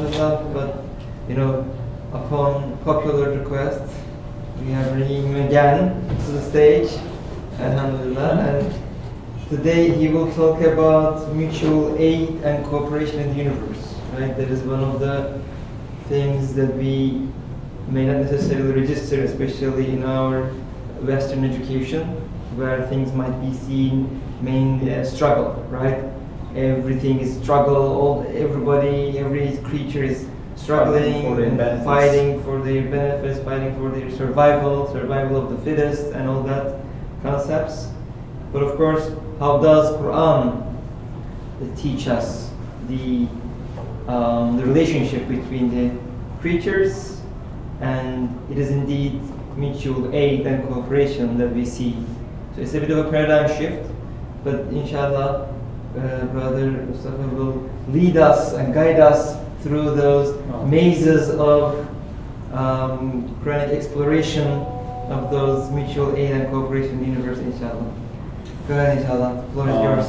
inshallah, but you know, upon popular request, we are bringing him again to the stage, alhamdulillah, and today he will talk about mutual aid and cooperation in the universe, right? That is one of the things that we may not necessarily register, especially in our Western education, where things might be seen mainly as struggle, right? Everything is struggle, every creature is struggling and fighting for their benefits, fighting for their survival of the fittest and all that concepts. But of course, how does Quran teach us the relationship between the creatures? And it is indeed mutual aid and cooperation that we see. So it's a bit of a paradigm shift, but inshallah, Brother Mustafa will lead us and guide us through those mazes of Quranic exploration of those mutual aid and cooperation in the universe, inshallah. Go ahead, inshallah. The floor is yours.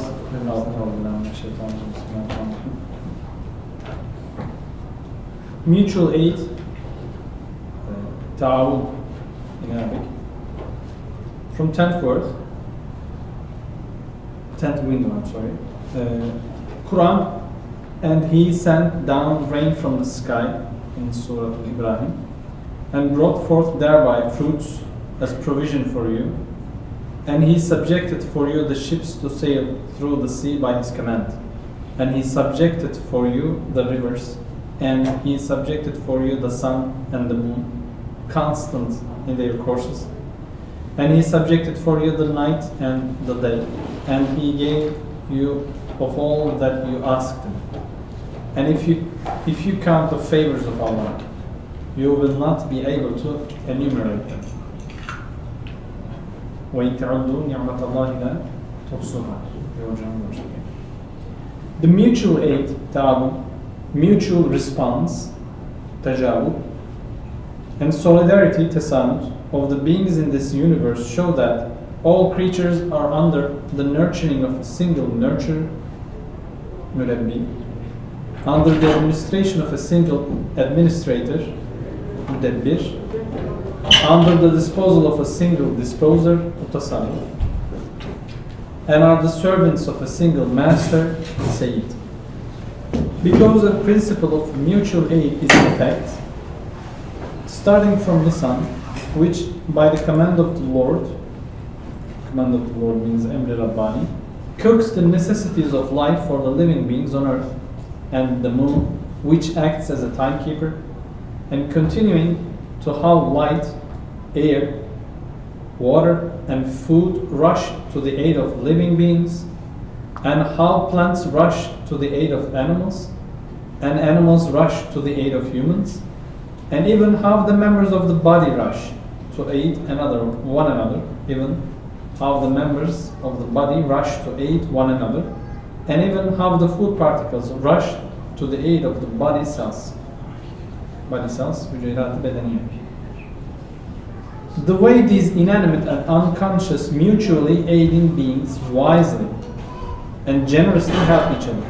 Mutual aid, ta'awun in Arabic. From 10th word, 10th window, I'm sorry. Quran, and he sent down rain from the sky in Surah Ibrahim, and brought forth thereby fruits as provision for you, and he subjected for you the ships to sail through the sea by his command, and he subjected for you the rivers, and he subjected for you the sun and the moon, constant in their courses, and he subjected for you the night and the day, and he gave you of all that you asked him. And if you count the favors of Allah, you will not be able to enumerate them. The mutual aid, ta'awun, mutual response, tajawub, and solidarity, tasamut, of the beings in this universe show that all creatures are under the nurturing of a single nurturer, murabbi, under the administration of a single administrator, mudabbir, under the disposal of a single disposer, mutasarrif, and are the servants of a single master, sayyid. Because the principle of mutual aid is in effect, starting from the sun, which by the command of the Lord means Emre Rabbani, cooks the necessities of life for the living beings on earth, and the moon, which acts as a timekeeper, and continuing to how light, air, water, and food rush to the aid of living beings, and how plants rush to the aid of animals, and animals rush to the aid of humans, and even how the members of the body rush to aid one another, even how the members of the body rush to aid one another, and even how the food particles rush to the aid of the body cells. Body cells, hücrerat-ı bedeniye. The way these inanimate and unconscious mutually aiding beings wisely and generously help each other,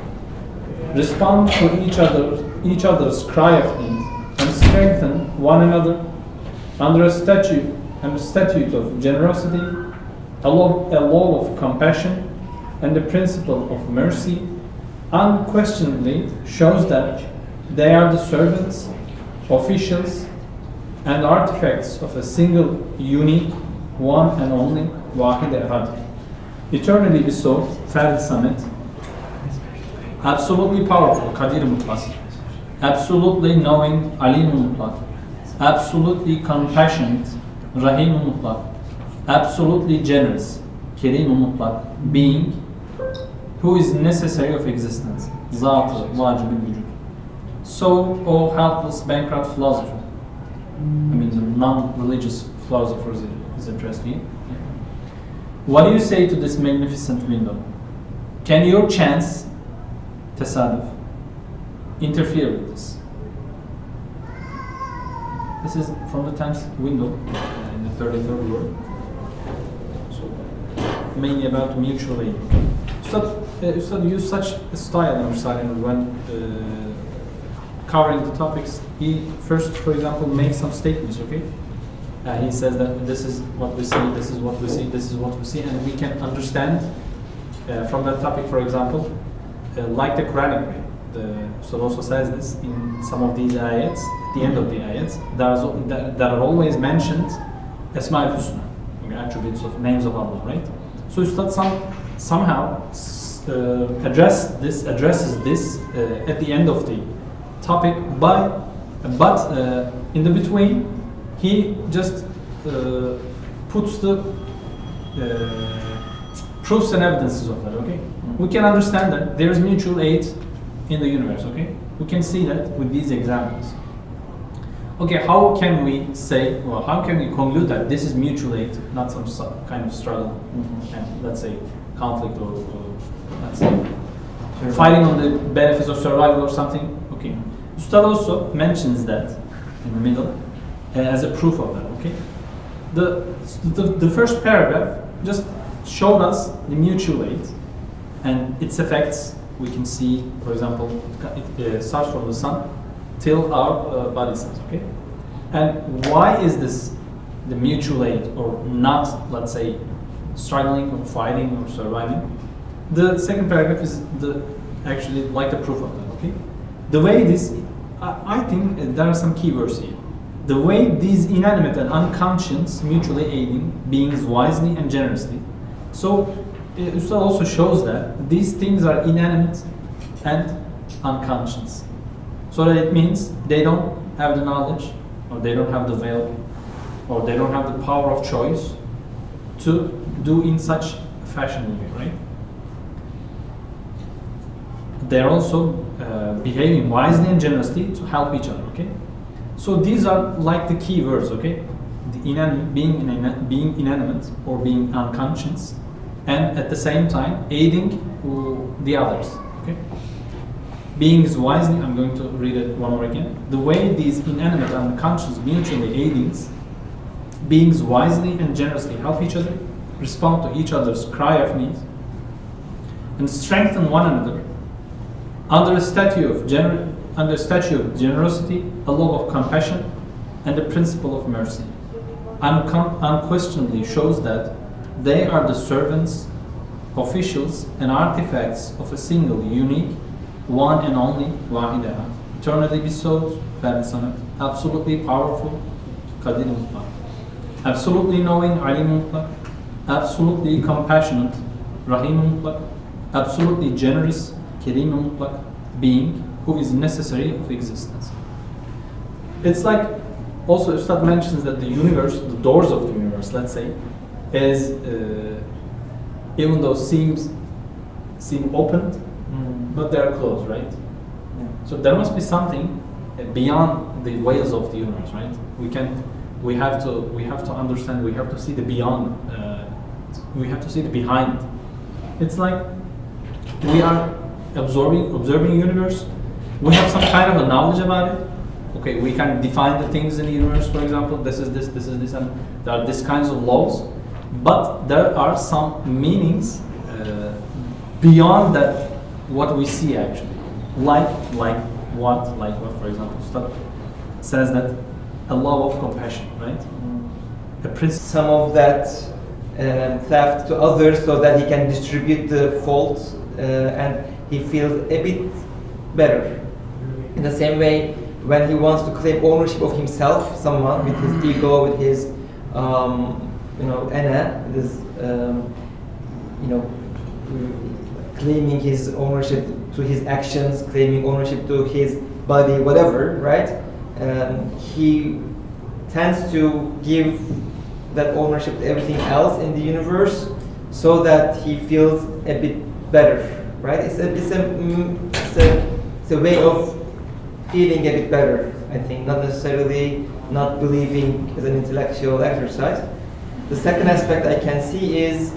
respond to each other's cry of need, and strengthen one another under a statute of generosity, a law of compassion, and the principle of mercy, unquestionably shows that they are the servants, officials, and artifacts of a single, unique, one and only Wahid Ahad, eternally besought, Fard Samet, absolutely powerful, Qadir Mutlaq, absolutely knowing, Alim Mutlaq, absolutely compassionate, Rahim Mutlaq, absolutely generous, Kerim Mutlaq, being who is necessary of existence, Zat-ı Vacib-i Vücud. So, O helpless, bankrupt philosopher, I mean the non-religious philosophers is addressed here. What do you say to this magnificent window? Can your chance, tasaduf, interfere with this? This is from the 10th window in the 33rd word. So, mainly about mutual aid. Ustad use such a style in reciting when covering the topics, he first, for example, makes some statements, okay? He says that this is what we see, this is what we see, this is what we see, and we can understand from that topic, for example, like the Quranic way. The Ustad also says this in some of these ayats, at the end of the ayats, that are always mentioned Asma al-Husna, okay, attributes of names of Allah, right? So Ustad somehow addresses this at the end of the topic, but in the between, he just puts the proofs and evidences of that, okay? We can understand that there is mutual aid in the universe, okay? We can see that with these examples. Okay, how can we say, well, how can we conclude that this is mutual aid, not some kind of struggle, and let's say conflict or let's say fighting on the benefits of survival or something? Okay. Ustad also mentions that in the middle as a proof of that, okay? The first paragraph just showed us the mutual aid and its effects. We can see, for example, it starts from the sun till our body cells, okay? And why is this the mutual aid, or not, let's say, struggling or fighting or surviving? The second paragraph is actually like the proof of that, okay? The way this, I think there are some keywords here. The way these inanimate and unconscious mutually aiding beings wisely and generously. So Ustad also shows that these things are inanimate and unconscious. So that it means they don't have the knowledge, or they don't have the will, or they don't have the power of choice to do in such fashion, right? They're also behaving wisely and generously to help each other, okay? So these are like the key words, okay? Being inanimate or being unconscious, and at the same time aiding the others, okay? Beings wisely, I'm going to read it one more again. The way these inanimate and unconscious mutually aiding beings wisely and generously help each other, respond to each other's cry of need, and strengthen one another under a statue of generosity, a law of compassion, and the principle of mercy, unquestionably shows that they are the servants, officials, and artifacts of a single, unique, one and only Wahidah, eternally bestowed, absolutely powerful, Qadir Mutlaq, absolutely knowing, Alim Mutlaq, absolutely compassionate, Rahim Mutlaq, absolutely generous, Kareem Mutlaq, being who is necessary of existence. It's like, also Ustad mentions that the universe, the doors of the universe, let's say, is even though seem opened, but they're closed, right? Yeah. So there must be something beyond the veils of the universe, right? We have to understand. We have to see the beyond. We have to see the behind it. It's like we are observing universe. We have some kind of a knowledge about it. Okay, we can define the things in the universe. For example, this is this, and there are these kinds of laws. But there are some meanings beyond that, what we see actually. Like what, for example, Ustad says that a law of compassion, right? Some of that theft to others so that he can distribute the fault and he feels a bit better. In the same way, when he wants to claim ownership of himself, someone with his ego, with his ana, this, claiming his ownership to his actions, claiming ownership to his body, whatever, right? He tends to give that ownership to everything else in the universe so that he feels a bit better, right? It's a way of feeling a bit better, I think, not necessarily not believing as an intellectual exercise. The second aspect I can see is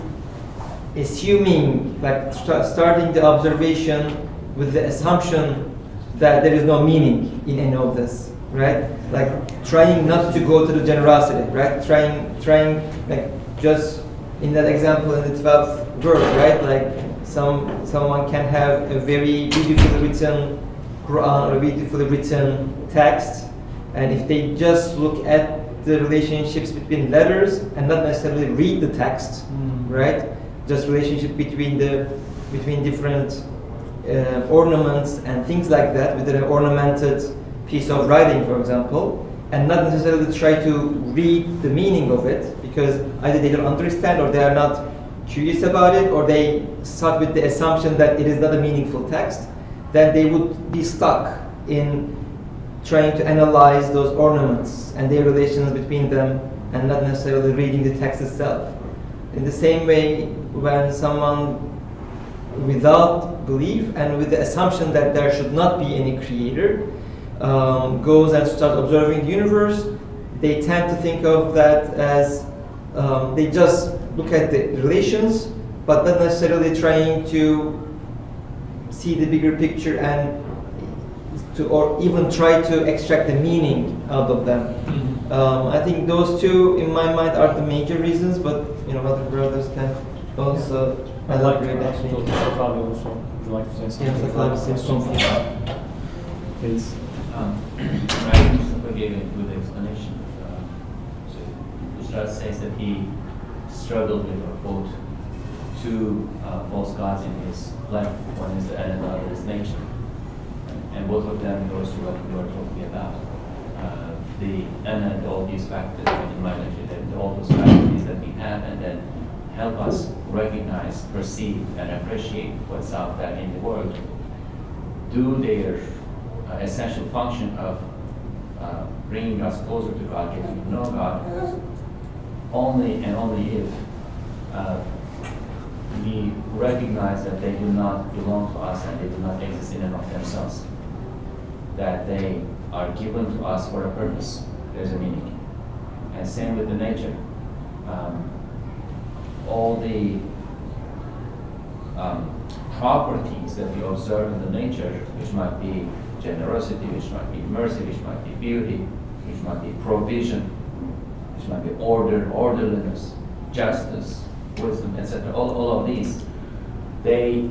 assuming, like starting the observation with the assumption that there is no meaning in any of this, right? Like trying not to go to the generosity, right? Trying like just in that example in the 12th verse, right? Like someone can have a very beautifully written Quran or a beautifully written text, and if they just look at the relationships between letters and not necessarily read the text, right? Just relationship between different ornaments and things like that within an ornamented piece of writing, for example, and not necessarily try to read the meaning of it, because either they don't understand or they are not curious about it, or they start with the assumption that it is not a meaningful text, then they would be stuck in trying to analyze those ornaments and their relations between them and not necessarily reading the text itself. In the same way, when someone without belief and with the assumption that there should not be any creator goes and starts observing the universe, they tend to think of that as they just look at the relations, but not necessarily trying to see the bigger picture and or even try to extract the meaning out of them. I think those two, in my mind, are the major reasons. But other brothers can also elaborate. Mustafa also. Would you like to say something? Please. Right, Mustafa gave a good explanation. So Mustafa says that he struggled with or fought two false gods in his life. One is the and the other is nature. And both of them goes to what we were talking about. And all these factors in my nature, and all those faculties that we have, and then help us recognize, perceive, and appreciate what's out there in the world, do their essential function of bringing us closer to God, getting to know God, only and only if we recognize that they do not belong to us and they do not exist in and of themselves, that they are given to us for a purpose. There's a meaning. And same with the nature. All the properties that we observe in the nature, which might be generosity, which might be mercy, which might be beauty, which might be provision, which might be order, orderliness, justice, wisdom, etc. All of these, they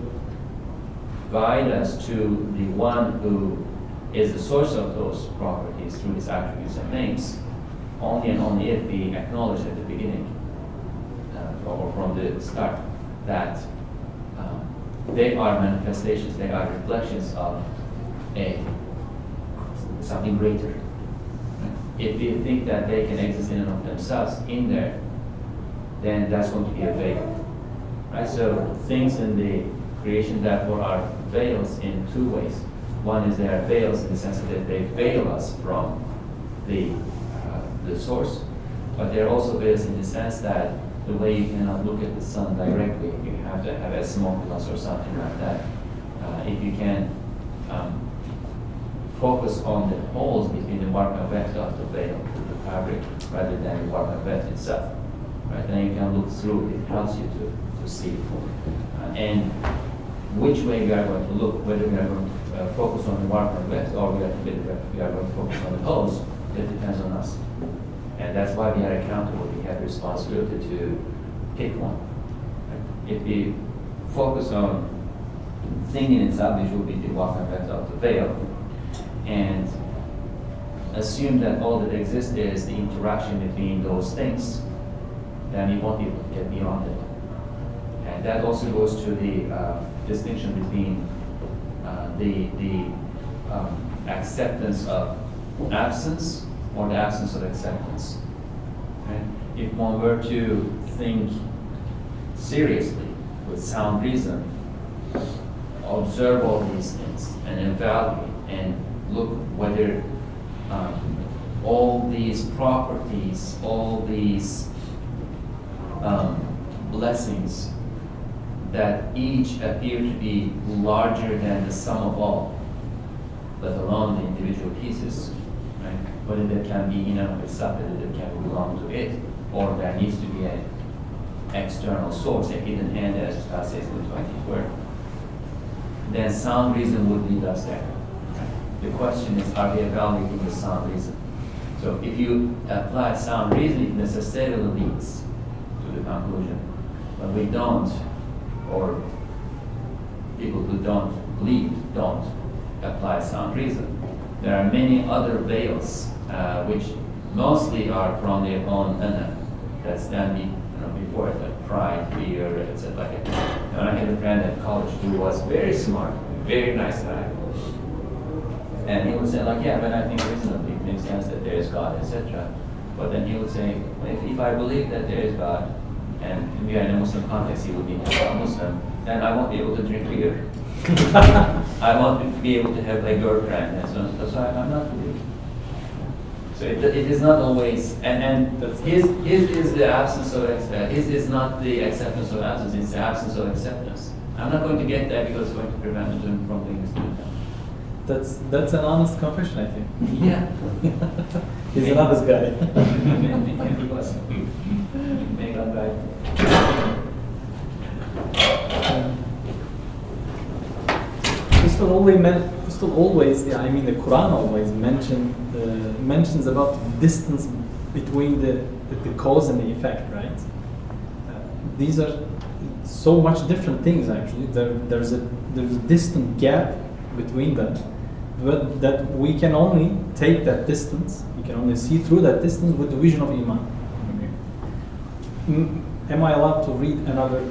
guide us to the one who is the source of those properties through his attributes and names, only and only if we acknowledge at the beginning or from the start that they are manifestations, they are reflections of something greater. If we think that they can exist in and of themselves in there, then that's going to be a veil. Right? So things in the creation therefore are veils in two ways. One is they are veils in the sense that they veil us from the source, but they're also veils in the sense that the way you cannot look at the sun directly, you have to have a smoke glass or something like that. If you can focus on the holes between the warp and weft of the veil, the fabric, rather than the warp and weft itself, right? Then you can look through. It helps you to see. And which way we are going to look, whether we are going to focus on the warp and weft or we are going to focus on the holes, that depends on us. And that's why we are accountable. We have responsibility to pick one. Right? If we focus on thing in itself, which will be the warp and weft of the veil, and assume that all that exists is the interaction between those things, then we won't be able to get beyond it. And that also goes to the distinction between the acceptance of absence or the absence of acceptance. Okay? If one were to think seriously with sound reason, observe all these things and evaluate and look whether all these properties, all these blessings that each appear to be larger than the sum of all, let alone the individual pieces, right? Whether that can be in and of itself, whether that can belong to it, or there needs to be an external source, a hidden hand, as God says in the 20th word, then sound reason would lead us there. The question is, are we evaluating the sound reason? So if you apply sound reason, it necessarily leads to the conclusion. But we don't, or people who don't believe don't apply sound reason. There are many other veils which mostly are from their own inner. That's them before it, like pride, fear, etc. Like, and I had a friend at college who was very smart, very nice guy. And he would say like, yeah, but I think reasonably it makes sense that there is God, etc. But then he would say, if I believe that there is God, and we are in a Muslim context, he would be a Muslim, then I won't be able to drink beer. I won't be able to have a girlfriend, and so on. That's why I'm not believing. So it is not always, and his is the absence of his is not the acceptance of absence, it's the absence of acceptance. I'm not going to get that because it's going to prevent me from doing this. That's an honest confession, I think. Yeah. He's an honest guy. He was. May God guide. Always, yeah, I mean, the Quran always mentions about the distance between the cause and the effect, right? These are so much different things actually. There's a distant gap between them, but that we can only take that distance. We can only see through that distance with the vision of Iman. Okay. Am I allowed to read another?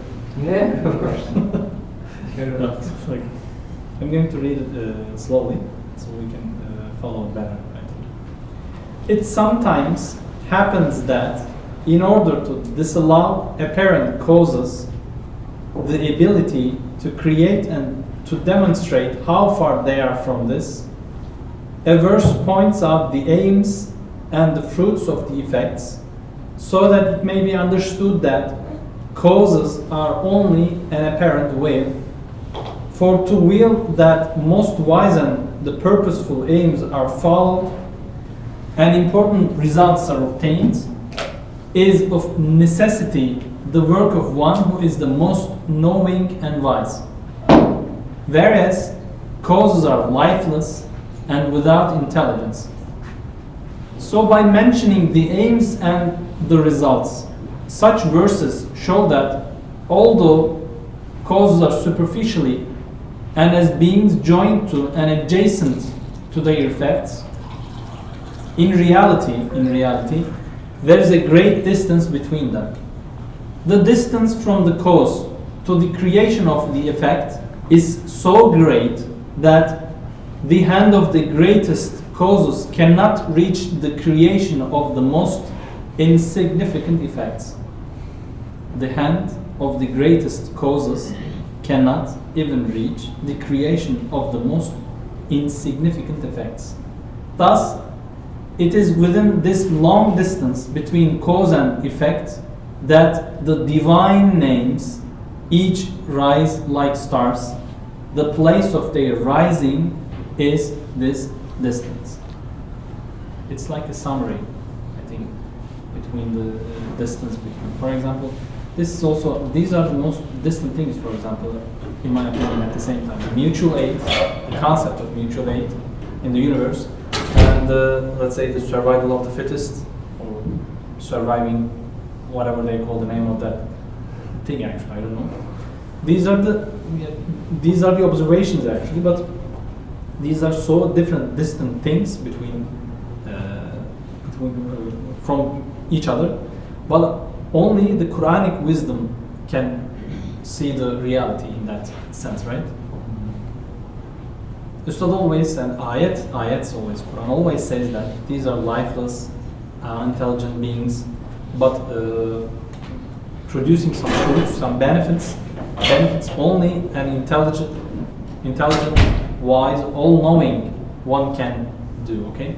Yeah, of course. Like, I'm going to read it slowly so we can follow it better. Right? It sometimes happens that in order to disallow apparent causes, the ability to create and to demonstrate how far they are from this, a verse points out the aims and the fruits of the effects, so that it may be understood that causes are only an apparent way. For to will that most wise and the purposeful aims are followed and important results are obtained is of necessity the work of one who is the most knowing and wise. Whereas causes are lifeless and without intelligence. So by mentioning the aims and the results, such verses show that although causes are superficially and as beings joined to and adjacent to their effects, in reality, there is a great distance between them. The distance from the cause to the creation of the effect is so great that the hand of the greatest causes cannot reach the creation of the most insignificant effects. The hand of the greatest causes cannot even reach the creation of the most insignificant effects. Thus, it is within this long distance between cause and effect that the divine names each rise like stars. The place of their rising is this distance. It's like a summary, I think, between the distance between. For example, these are the most distant things, for example, in my opinion, at the same time. Mutual aid, the concept of mutual aid in the universe, and let's say the survival of the fittest, or surviving, whatever they call the name of that thing, actually, I don't know. These are the observations, actually, but these are so different, distant things from each other, but only the Quranic wisdom can see the reality in that sense, right? Ustad always, and ayats always, Quran always says that these are lifeless, unintelligent beings, but producing some fruits, some benefits only an intelligent, wise, all-knowing one can do, okay?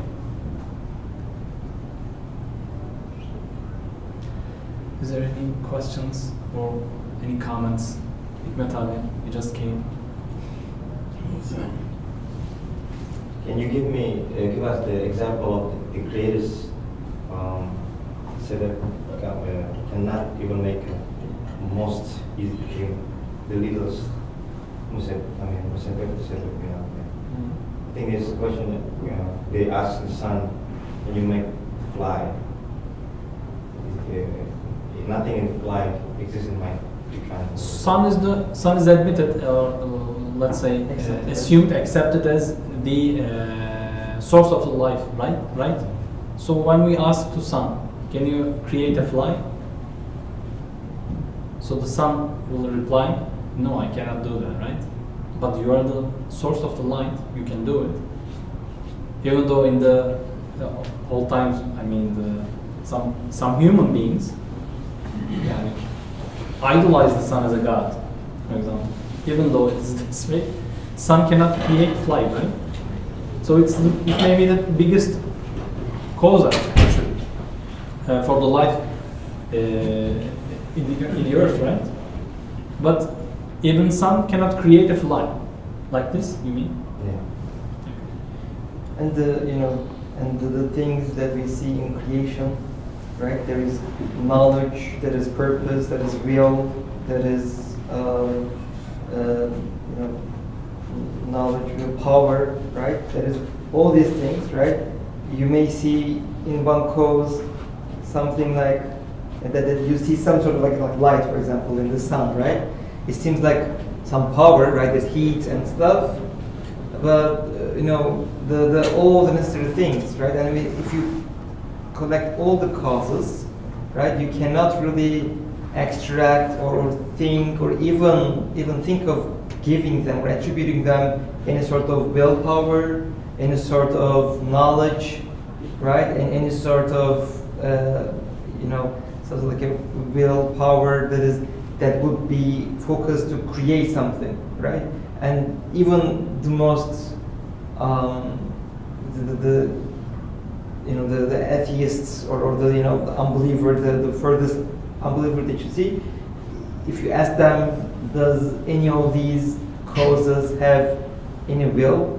Is there any questions or any comments? Hikmet abi, you just came. Can you give us the example of the greatest say that cannot even make most easy the littlest Muslim I think it's a question that they ask the sun when you make fly. Nothing in flight exists in my Sun is admitted, let's say, Accepted. assumed, accepted as the source of the life, right? Right. So when we ask to sun, can you create a fly? So the sun will reply, no, I cannot do that, right? But you are the source of the light, you can do it. Even though in the old times, I mean, some human beings idolize the sun as a god, for example. Even though it is this way, sun cannot create fly, right? So it may be the biggest cause actually for the life in the earth, right? But even sun cannot create a fly like this. You mean? Yeah. And the things that we see in creation, right? There is knowledge, there is purpose, there is will, there is knowledge, will, power, right? There is all these things, right? You may see in one cause something like that you see some sort of like light, for example, in the sun, right? It seems like some power, right? There's heat and stuff, but the all the necessary things, right? And if you collect all the causes, right, you cannot really extract or think or even think of giving them or attributing them any sort of willpower, any sort of knowledge, right, and any sort of sort of like a willpower that would be focused to create something, right? And even the most the atheists or the the unbeliever, the furthest unbeliever that you see, if you ask them, does any of these causes have any will?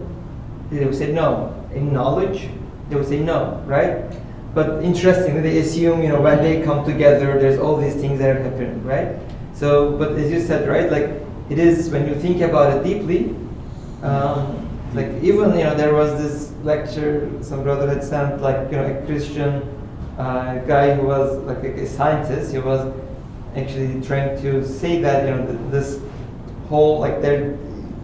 They will say no. Any knowledge? They will say no, right? But interestingly, they assume when they come together, there's all these things that are happening, right? So, but as you said, right, like it is when you think about it deeply. Like even there was this lecture some brother had sent, like a Christian guy who was like a scientist. He was actually trying to say that this whole, like they're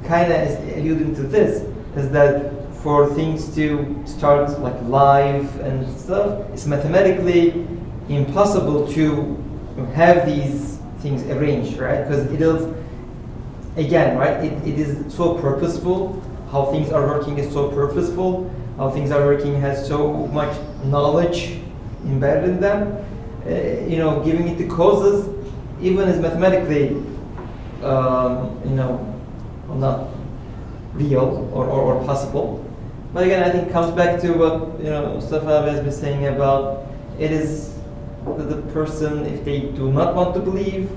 kind of alluding to this, is that for things to start like life and stuff, it's mathematically impossible to have these things arranged, right? Because it is, again, right, it is so purposeful. How things are working is so purposeful. How things are working has so much knowledge embedded in them. Giving it the causes, even is mathematically, not real or possible. But again, I think it comes back to what Mustafa has been saying about it is the person, if they do not want to believe,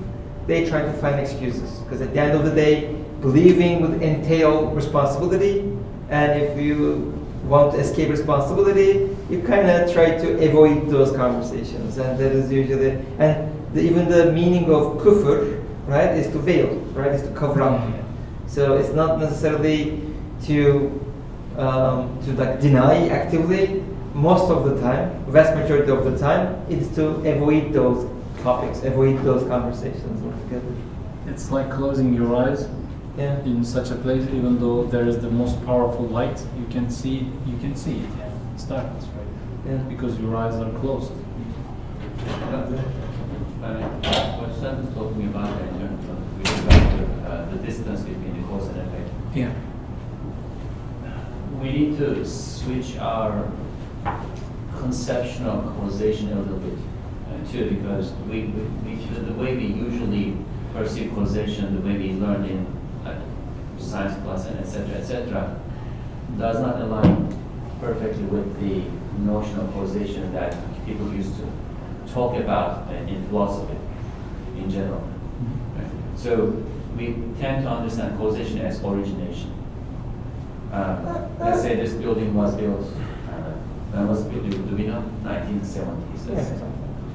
they try to find excuses. Because at the end of the day, believing would entail responsibility, and if you want to escape responsibility, you kind of try to avoid those conversations, and that is usually, and even the meaning of kufr, right, is to veil, right, is to cover up. So it's not necessarily to like deny actively. Most of the time, vast majority of the time, it's to avoid those topics, avoid those conversations altogether. It's like closing your eyes in such a place, even though there is the most powerful light, you can see it. It's darkness, right? Yeah. Because your eyes are closed. What Sam is talking about in terms of with regard to the distance between the cause and effect. Yeah. We need to switch our conception of causation a little bit too, because we the way we usually perceive causation, the way we learn in science class and etc., does not align perfectly with the notion of causation that people used to talk about in philosophy in general. Right? So we tend to understand causation as origination. Let's say this building was built, when was it built? Do we know? 1970s. Let's say.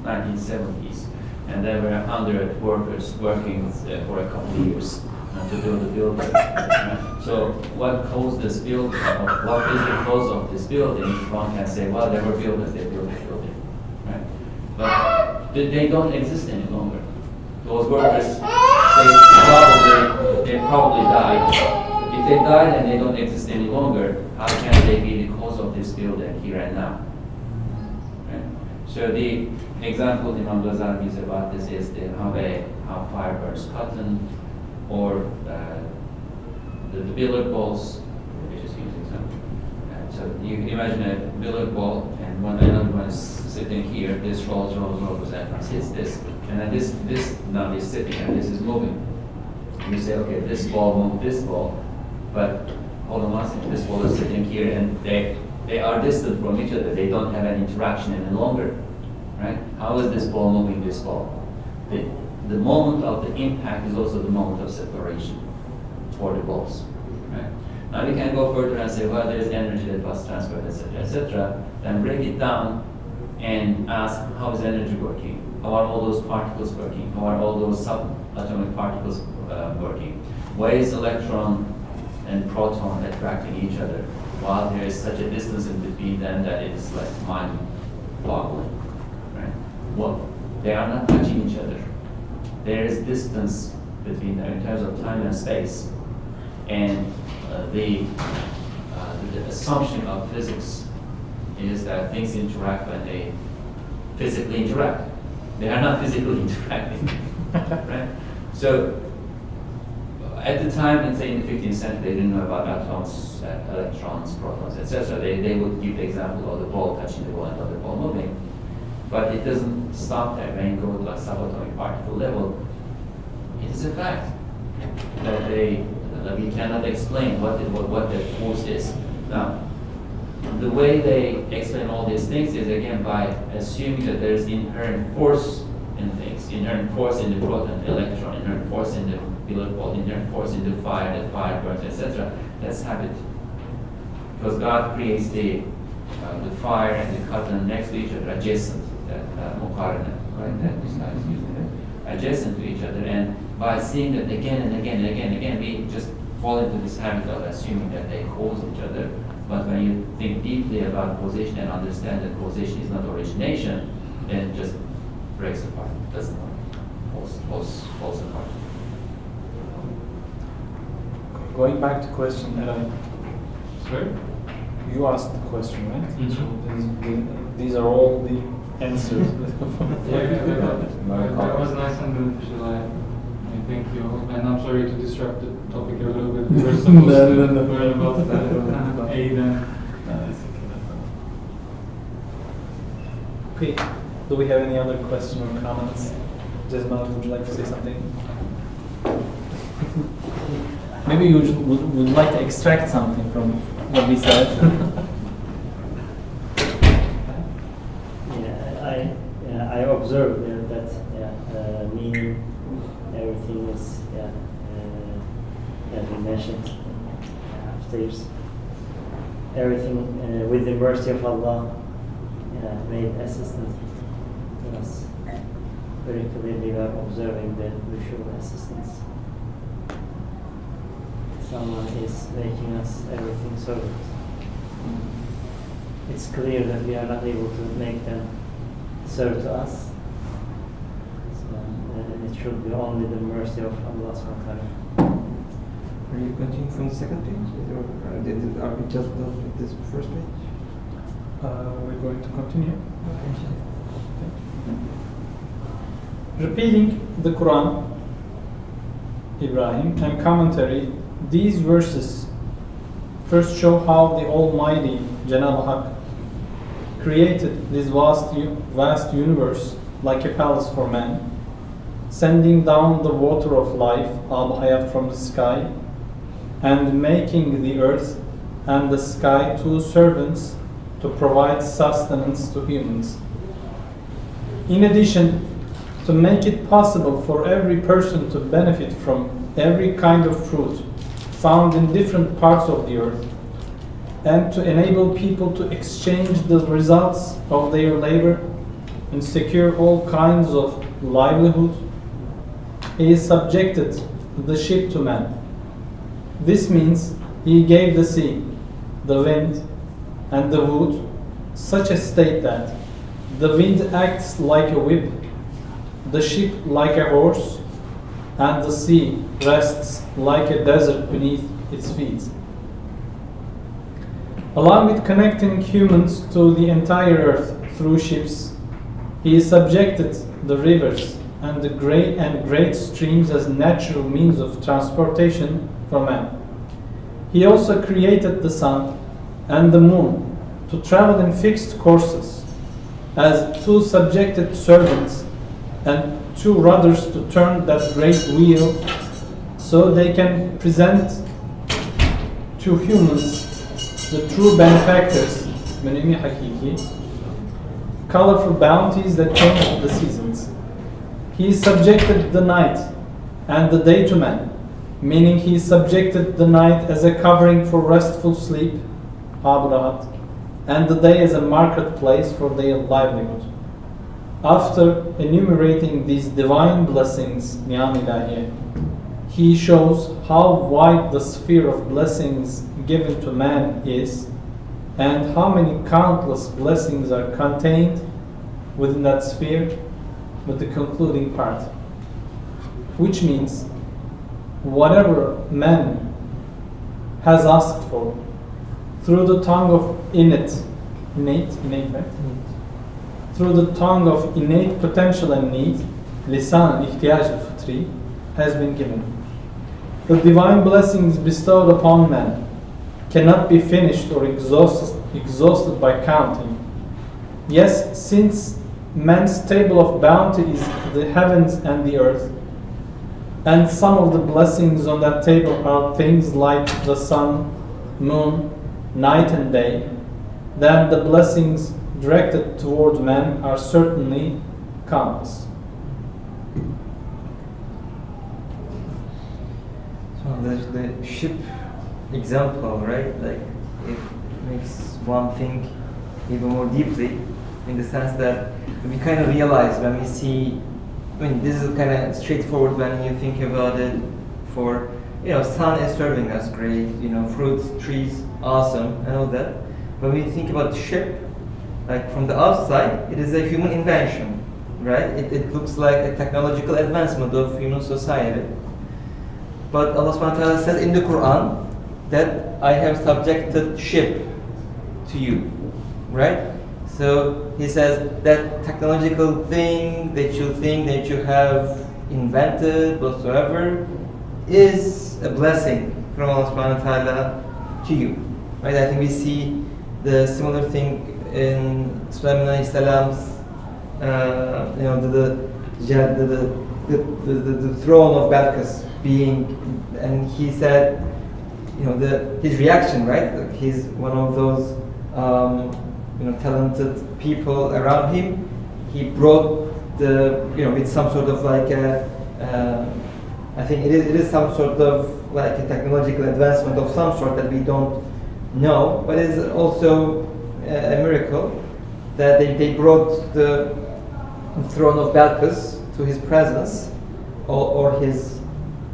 1970s. And there were 100 workers working for a couple of years to build the building. So what caused this building? What is the cause of this building? One can say, well, there were builders, they built the building. Right? But they don't exist any longer. Those workers, they probably died. If they died and they don't exist any longer, how can they be the cause of this building here and now? Right? So the example Imam Ghazali gives about this is how fire burns cotton, or the billiard balls. Let me just use an example. So you can imagine a billiard ball, and another one is sitting here. This rolls, and hits this, and then this now is sitting, and this is moving. You say, okay, this ball moved this ball, but hold on one second. This ball is sitting here, and they are distant from each other. They don't have an interaction any longer, right? How is this ball moving this ball? The moment of the impact is also the moment of separation for the balls, right? Now we can go further and say, well, there is energy that was transferred, etc., etc. Then break it down and ask, how is energy working? How are all those particles working? How are all those subatomic particles working? Why is electron and proton attracting each other while there is such a distance in between them that it is like mind-boggling, right? Well, they are not touching each other. There is distance between them in terms of time and space, and the assumption of physics is that things interact when they physically interact. They are not physically interacting, right? So at the time, let's say in the 15th century, they didn't know about atoms, electrons, protons, etc. They would give the example of the ball touching the ball and the other ball moving. But it doesn't stop there. When you go to a subatomic particle level, it is a fact that we cannot explain what the force is. Now, the way they explain all these things is again by assuming that there is inherent force in things, inherent force in the proton, electron, inherent force in the billiard ball, inherent force in the fire, that fire burns, etc. That's habit. Because God creates the fire and the cotton next to each other, adjacent, muqarana, right? That this guy is using it, adjacent to each other, and by seeing that again and again and again and again, we just fall into this habit of assuming that they cause each other. But when you think deeply about causation and understand that causation is not origination, then it just breaks apart. Doesn't work. Falls apart. Going back to question, Sorry? you asked the question, right? Mhm. So these are all the answers. That was nice and beneficial. I thank you. And I'm sorry to disrupt the topic a little bit. We're supposed to learn about aid and... Okay, do we have any other question or comments? Jesmal, would you like to say something? Maybe you would like to extract something from what we said. I observed that meaning, everything is as we mentioned upstairs. Everything with the mercy of Allah made assistance to us. Very clearly we are observing the visual assistance. Someone is making us everything so good. It's clear that we are not able to make them serve to us. So, it should be only the mercy of Allah subhanahu wa ta'ala. Are you continuing from the second page? Or are we just done with this first page? We're going to continue. Repeating the Quran, Ibrahim, and commentary, these verses first show how the Almighty Janab Haq created this vast universe like a palace for man, sending down the water of life, al-hayat, from the sky, and making the earth and the sky two servants to provide sustenance to humans. In addition, to make it possible for every person to benefit from every kind of fruit found in different parts of the earth, and to enable people to exchange the results of their labor and secure all kinds of livelihood, he subjected the ship to man. This means he gave the sea, the wind, and the wood such a state that the wind acts like a whip, the ship like a horse, and the sea rests like a desert beneath its feet. Along with connecting humans to the entire earth through ships, he subjected the rivers and the great streams as natural means of transportation for man. He also created the sun and the moon to travel in fixed courses as two subjected servants and two rudders to turn that great wheel so they can present to humans the true benefactors, münimi hakiki, colorful bounties that change the seasons. He subjected the night and the day to man, meaning he subjected the night as a covering for restful sleep, habrahat, and the day as a marketplace for their livelihood. After enumerating these divine blessings, ni'am ilahiye, he shows how wide the sphere of blessings given to man is, and how many countless blessings are contained within that sphere, with the concluding part, which means whatever man has asked for through the tongue of innate, right? Through the tongue of innate potential and need, lisan ihtiyaj al-fitri, has been given. The divine blessings bestowed upon man cannot be finished or exhausted by counting. Yes, since man's table of bounty is the heavens and the earth, and some of the blessings on that table are things like the sun, moon, night and day, then the blessings directed toward man are certainly countless. So the ship example, right? Like it makes one think even more deeply, in the sense that we kind of realize when we see, I mean, this is kind of straightforward when you think about it. For, you know, sun is serving us great, you know, fruits, trees, awesome, and all that. When we think about ship, like from the outside, it is a human invention, right? It looks like a technological advancement of human society. But Allah subhanahu wa ta'ala says in the Quran that I have subjected ship to you, right? So he says that technological thing that you think that you have invented whatsoever is a blessing from Allah subhanahu wa ta'ala to you, right? I think we see the similar thing in Sulaiman alayhi salam's, you know, the throne of Balkis being, and he said, you know, his reaction, right? Like he's one of those, you know, talented people around him. He brought the, you know, with some sort of like I think it is some sort of like a technological advancement of some sort that we don't know, but it's also a miracle that they brought the throne of Balkis to his presence or his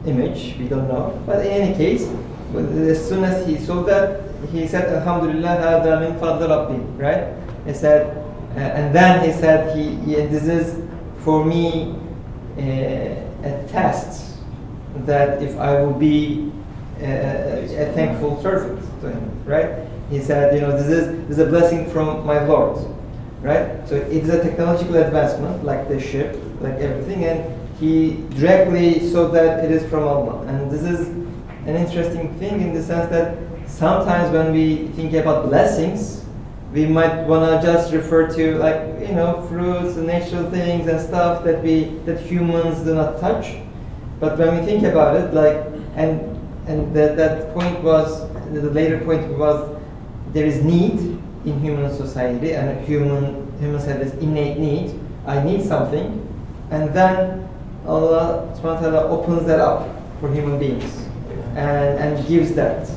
image, we don't know. But in any case, as soon as he saw that, he said, Alhamdulillah, hada min fadl Rabbi, right? He said, and then he said, this is for me a test that if I will be a thankful servant to him, right? He said, you know, this is a blessing from my Lord, right? So it is a technological advancement, like the ship, like everything, and he directly saw that it is from Allah. And this is an interesting thing in the sense that sometimes when we think about blessings, we might want to just refer to, like, you know, fruits and natural things and stuff that humans do not touch. But when we think about it, like, and that point was, the later point was, there is need in human society, and humans have this innate need. I need something, and then Allah subhanahu wa ta'ala opens that up for human beings and gives that,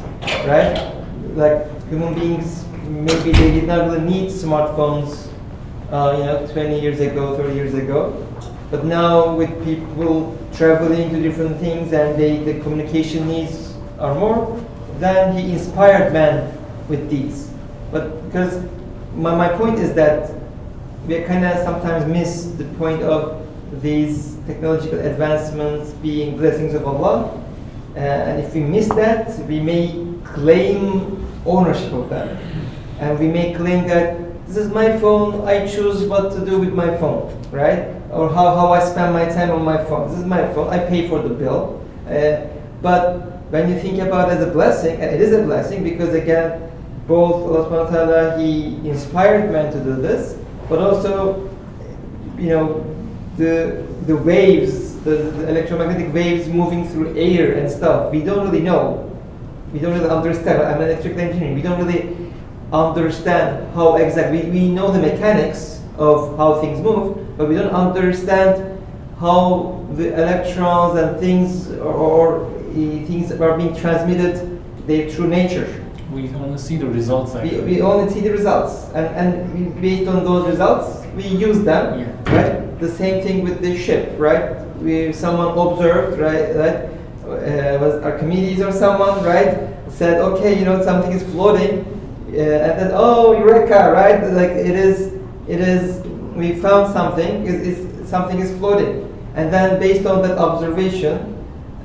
right? Like human beings, maybe they did not really need smartphones, you know, 20 years ago, 30 years ago, but now with people traveling to different things and the communication needs are more, then he inspired man with these. But because my point is that we kind of sometimes miss the point of these technological advancements being blessings of Allah, And if we miss that, we may claim ownership of that. And we may claim that this is my phone, I choose what to do with my phone, right? Or how I spend my time on my phone. This is my phone, I pay for the bill. But when you think about it as a blessing, and it is a blessing because again, both Allah subhanahu wa ta'ala, He inspired man to do this, but also, you know, the waves, the electromagnetic waves moving through air and stuff, we don't really know. We don't really understand. I'm an electrical engineer. We don't really understand how exactly. We know the mechanics of how things move, but we don't understand how the electrons and things or things that are being transmitted, their true nature. We only see the results. We only see the results, and based on those results, we use them. Yeah. Right. The same thing with the ship, right? Someone observed, right? Was Archimedes or someone, right? Said, okay, you know, something is floating, and then, oh, eureka, right? Like it is. We found something. Something is floating, and then based on that observation,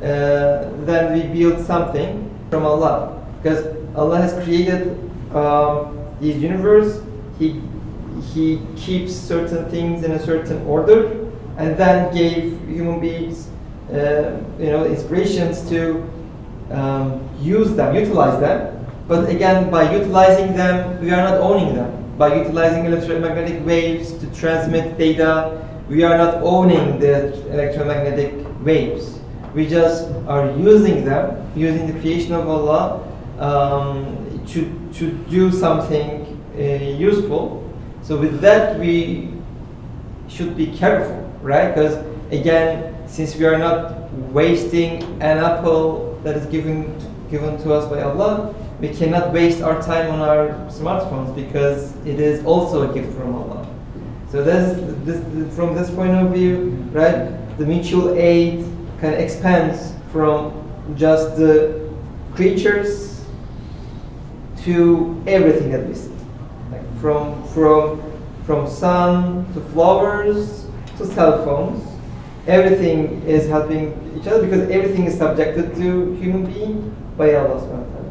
then we build something from Allah, because Allah has created this universe. He keeps certain things in a certain order, and then gave human beings, inspirations to use them, utilize them. But again, by utilizing them, we are not owning them. By utilizing electromagnetic waves to transmit data, we are not owning the electromagnetic waves. We just are using them, using the creation of Allah to do something useful. So with that, we should be careful, right? Because again, since we are not wasting an apple that is given to us by Allah, we cannot waste our time on our smartphones because it is also a gift from Allah. So from this point of view, right, the mutual aid kind of expands from just the creatures to everything that we see. Like from sun to flowers to cell phones, everything is helping each other because everything is subjected to human being by Allah subhanahu wa ta'ala.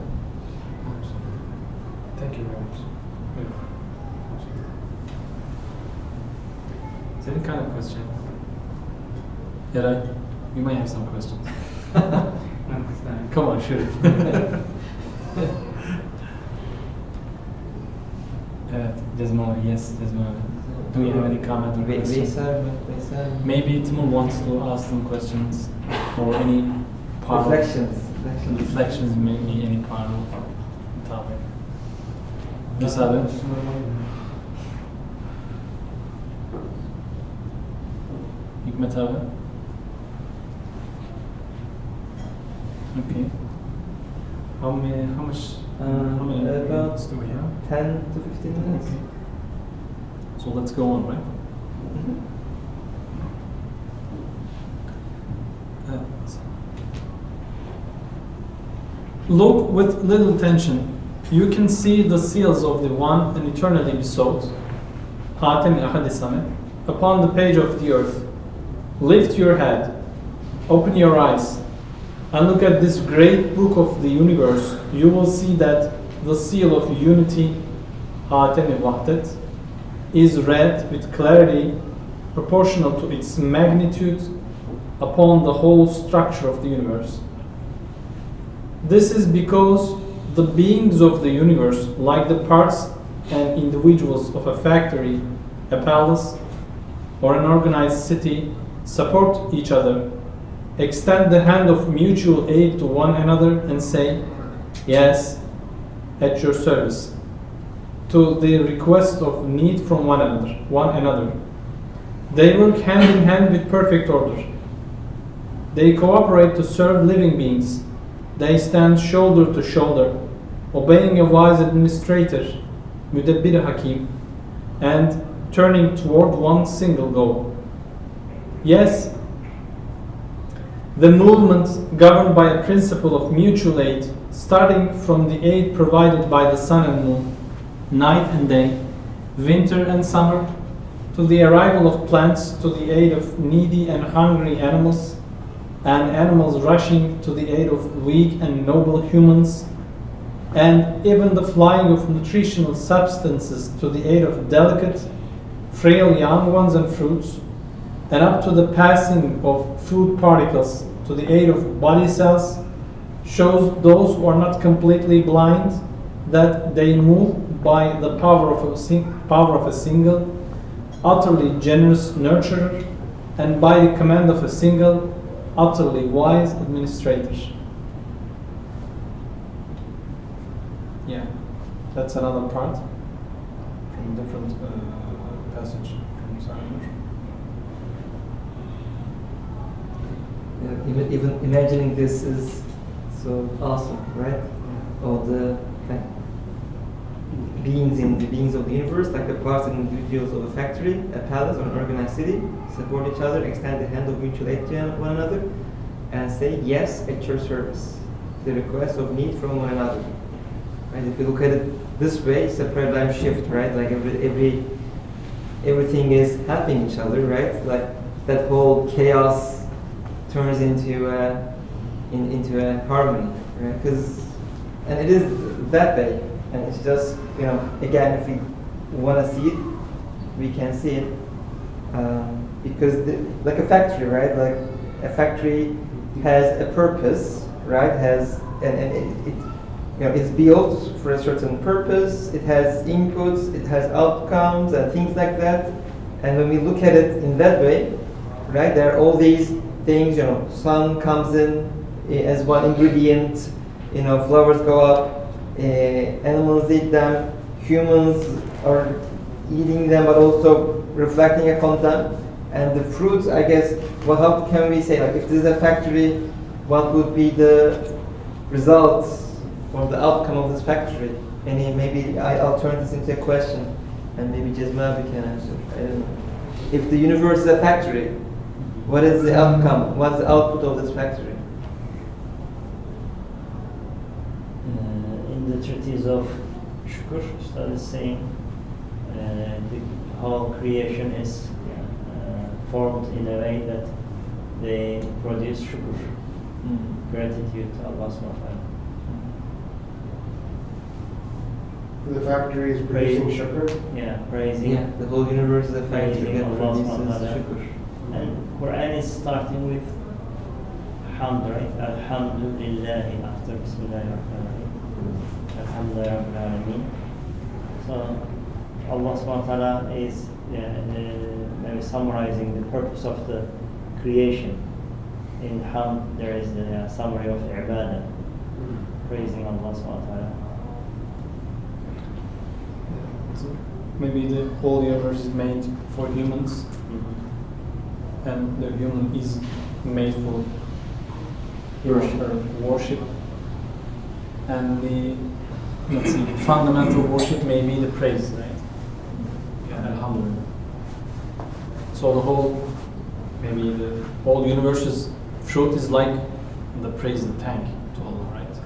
Thank you very much. Is there any kind of question? Yeah, you might have some questions. Come on, shoot it. There's more. Yes, there's more. Do you have any comment or question? Maybe Timur wants to ask some questions or any part reflections, maybe any part of the topic. Yes, Adam. Hikmet abi. Okay. How much? How many About minutes do we have? 10 to 15 minutes. Okay. So let's go on, right? Look with little attention. You can see the seals of the one and eternally besought, Hatem Ahad Samet, upon the page of the earth. Lift your head, open your eyes, and look at this great book of the universe. You will see that the seal of unity, Hatem Wahdat, is read with clarity proportional to its magnitude upon the whole structure of the universe. This is because the beings of the universe, like the parts and individuals of a factory, a palace, or an organized city, support each other, extend the hand of mutual aid to one another and say, yes, at your service, to the request of need from one another. They work hand in hand with perfect order. They cooperate to serve living beings. They stand shoulder to shoulder, obeying a wise administrator, Müdebbir Hakim, and turning toward one single goal. Yes, the movement governed by a principle of mutual aid, starting from the aid provided by the sun and moon, night and day, winter and summer, to the arrival of plants, to the aid of needy and hungry animals, and animals rushing to the aid of weak and noble humans, and even the flying of nutritional substances to the aid of delicate, frail young ones and fruits, and up to the passing of food particles to the aid of body cells, shows those who are not completely blind that they move by the power of a single, utterly generous nurturer, and by the command of a single, utterly wise administrator. Yeah, that's another part from different passage from Simon. Even imagining this is so awesome, right? All the beings of the universe, like the parts and individuals of a factory, a palace, or an organized city, support each other, extend the hand of mutual aid to one another, and say yes at your service. The request of need from one another. Right? If you look at it this way, it's a paradigm shift, right? Like everything is helping each other, right? Like that whole chaos turns into a harmony, right? And it is that way, and it's just, you know, again, if we want to see it, we can see it because like a factory, right? Like a factory has a purpose, right? And it you know, it's built for a certain purpose. It has inputs, it has outcomes, and things like that. And when we look at it in that way, right, there are all these things. You know, sun comes in as one ingredient. You know, flowers go up. Animals eat them. Humans are eating them, but also reflecting upon them. And the fruits, I guess. Well, how can we say, like, if this is a factory, what would be the results or the outcome of this factory? Maybe I'll turn this into a question, and maybe Jesmabi can answer. I don't know. If the universe is a factory, what is the outcome? What's the output of this factory? In the treatise of Şükür, Ustad is saying the whole creation is formed in a way that they produce shukr, gratitude to Allah subhanahu wa ta'ala. The factory is producing shukr? Yeah, praising. Yeah, the whole universe is a factory Praising that Allah produces subhanahu wa ta'ala. shukr. And Quran is starting with hamd, right? Alhamdulillahi after Bismillahirrahmanirrahim. Alhamdulillah Rabbil Alameen. So Allah subhanahu wa ta'ala is maybe summarizing the purpose of the creation. In hamd there is the summary of ibadah, praising Allah subhanahu wa ta'ala. Maybe the whole universe is made for humans, and the human is made for worship. And the fundamental worship may be the praise, right? Yeah, Alhamdulillah. So the whole universe's fruit is like the praise, the thank to Allah, right?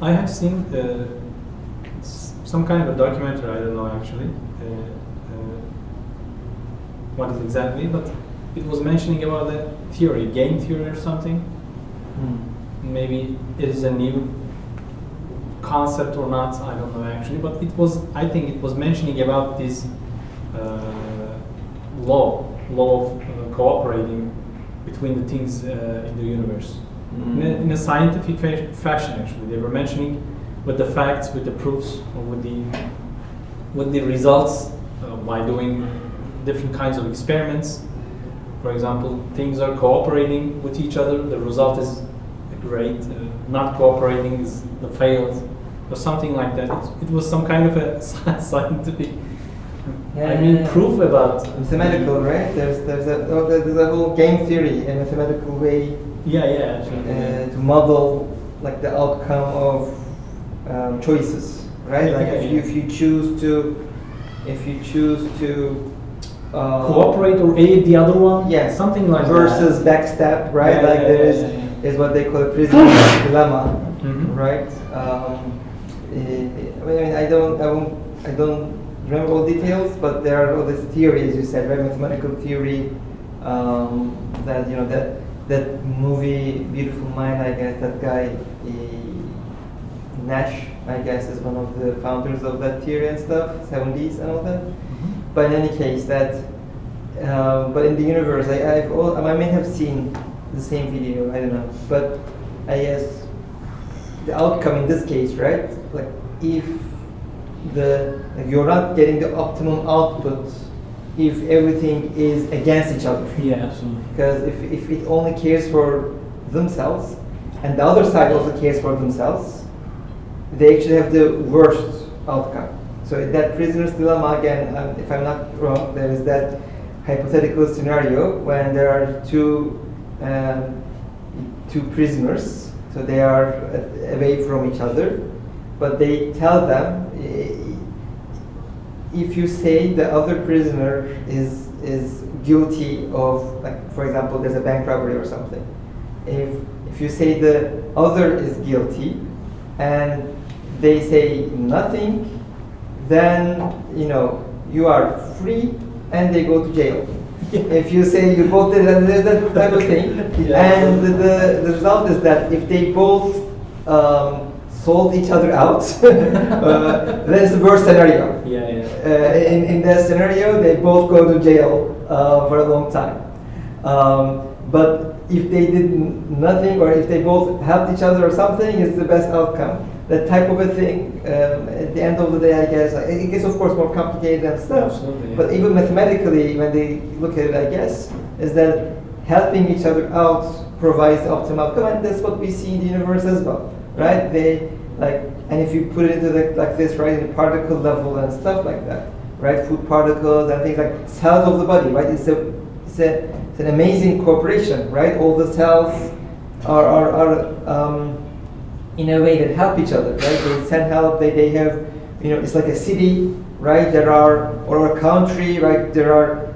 I have seen some kind of a documentary, I don't know actually what is exactly, but it was mentioning about the theory, game theory or something. Maybe it is a new concept or not, I don't know actually, but I think it was mentioning about this law of cooperating between the things in the universe. In a scientific fashion, actually, they were mentioning with the facts, with the proofs, or with the results by doing different kinds of experiments. For example, things are cooperating with each other. The result is great. Not cooperating is the failed, or something like that. It was some kind of a scientific. Proof about mathematical, right? There's a whole game theory, a mathematical way. Yeah, absolutely. To model like the outcome of choices, right? Like if you choose to cooperate or aid the other one, something like versus that. backstab, right? Is what they call a prisoner's dilemma, right? I don't remember all details, but there are all these theories, you said, right? Mathematical theory, that, you know, that movie, Beautiful Mind, I guess, that guy, Nash, I guess, is one of the founders of that theory and stuff, 70s and all that. But in any case, that, but in the universe, I may have seen the same video, I don't know, but I guess the outcome in this case, right? Like if you're not getting the optimum output if everything is against each other. Yeah, absolutely. Because if it only cares for themselves and the other side also cares for themselves, they actually have the worst outcome. So in that prisoner's dilemma, again, if I'm not wrong, there is that hypothetical scenario when there are two prisoners, so they are away from each other, but they tell them, if you say the other prisoner is guilty of, like, for example, there's a bank robbery or something, if you say the other is guilty and they say nothing, then you are free and they go to jail. If you say you both did, there's that type of thing. And the result is that if they both sold each other out, that's the worst scenario. In that scenario, they both go to jail for a long time. But if they did nothing, or if they both helped each other or something, it's the best outcome. That type of a thing, at the end of the day, I guess, it gets of course more complicated and stuff. Absolutely, yeah. But even mathematically, when they look at it, I guess, is that helping each other out provides the optimal outcome, and that's what we see in the universe as well, right? And if you put it into like this, right, in the particle level and stuff like that, right, food particles and things like cells of the body, right? It's an amazing cooperation, right? All the cells are in a way that help each other, right? They send help. They have, it's like a city, right? Or a country, right? There are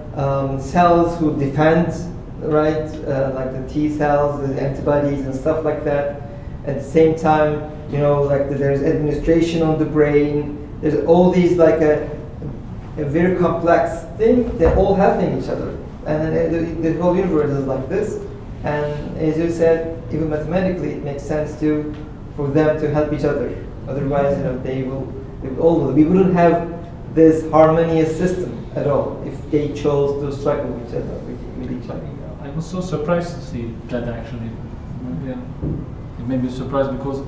cells who defend, right? Like the T cells, the antibodies, and stuff like that. At the same time, there's administration on the brain. There's all these like a very complex thing. They're all helping each other, and then the whole universe is like this. And as you said, even mathematically, it makes sense for them to help each other. Otherwise, we wouldn't have this harmonious system at all if they chose to struggle with each other. I was so surprised to see that actually. Yeah. It made me surprised because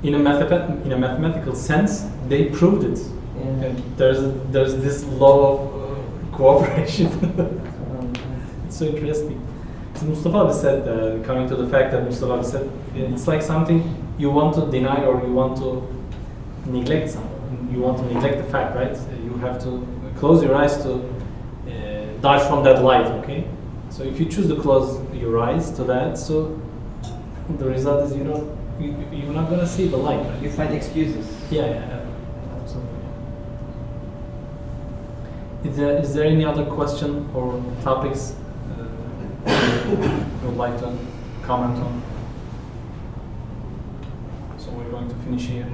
in a mathematical sense, they proved it. Yeah. And there's this law of cooperation. It's so interesting. So Mustafa said, coming to the fact that Mustafa said, it's like something you want to deny or you want to neglect something. You want to neglect the fact, right? You have to close your eyes to dodge from that light, okay? So if you choose to close your eyes to that, so the result is you're not going to see the light, right? You find excuses. Yeah, absolutely. Is there any other question or topics you would like to comment on? So we're going to finish here.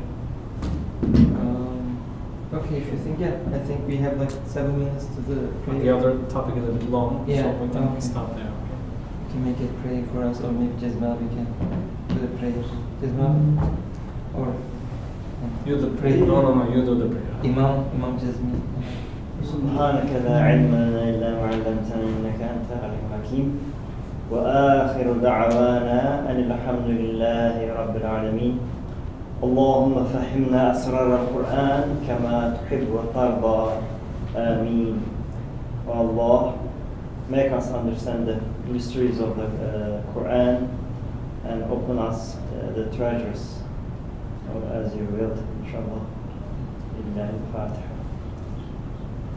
Okay, if you think, I think we have like 7 minutes to the prayer. The other topic is a bit long, Yeah, so we can okay. stop there. We can make it pray for us, or maybe Jazmal, we can do the prayers. Jazmal? Or You do the prayer. No, you do the prayer. Imam Jazmi. سبحانك لا علم لنا إلا ما علمتنا إنك أنت العليم الحكيم وآخر دعوانا أن الحمد لله رب العالمين اللهم فهمنا أسرار القرآن كما تحب وترضى آمين. O Allah, make us understand the mysteries of the Quran and open us the treasures as you willed, inshallah. Lillahi al-Fatiha.